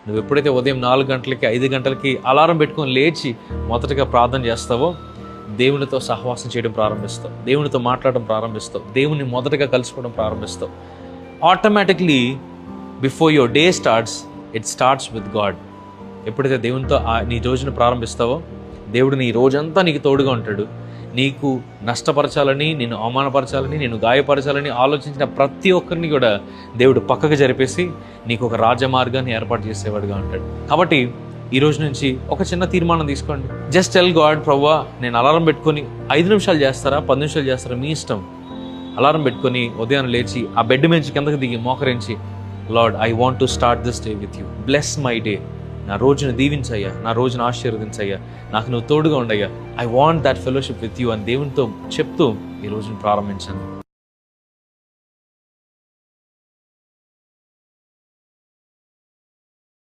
నువ్వు ఎప్పుడైతే ఉదయం 4 గంటలకి 5 గంటలకి అలారం పెట్టుకొని లేచి మొదటగా ప్రార్థన చేస్తావో దేవునితో సహవాసం చేయడం ప్రారంభిస్తావు, దేవునితో మాట్లాడడం ప్రారంభిస్తావు, దేవుని మొదటగా కలుసుకోవడం ప్రారంభిస్తావు. Automatically before your day starts, it starts with God. ఎప్పుడైతే దేవునితో నీ రోజును ప్రారంభిస్తావో దేవుడు నీ రోజంతా నీకు తోడుగా ఉంటాడు. నీకు నష్టపరచాలని, నిన్ను అవమానపరచాలని, నిన్ను గాయపరచాలని ఆలోచించిన ప్రతి ఒక్కరిని కూడా దేవుడు పక్కకు జరిపేసి నీకు ఒక రాజమార్గాన్ని ఏర్పాటు చేసేవాడుగా ఉంటాడు. కాబట్టి ఈ రోజు నుంచి ఒక చిన్న తీర్మానం తీసుకోండి. జస్ట్ టెల్ గాడ్, ప్రభువా నేను అలారం పెట్టుకొని 5 నిమిషాలు చేస్తారా 10 నిమిషాలు చేస్తారా మీ ఇష్టం. అలారం పెట్టుకొని ఉదయాన్నే లేచి ఆ బెడ్ నుంచి కిందకి దిగి మోకరించి, lord I want to start this day with you, bless my day. నా రోజును దీవించయ్యా, నా రోజును ఆశీర్వదించయ్యా, నాకు నువ్వు తోడుగా ఉండయ్యా, I want that fellowship with you అని దేవునితో చెప్తూ ఈ రోజును ప్రారంభించాను.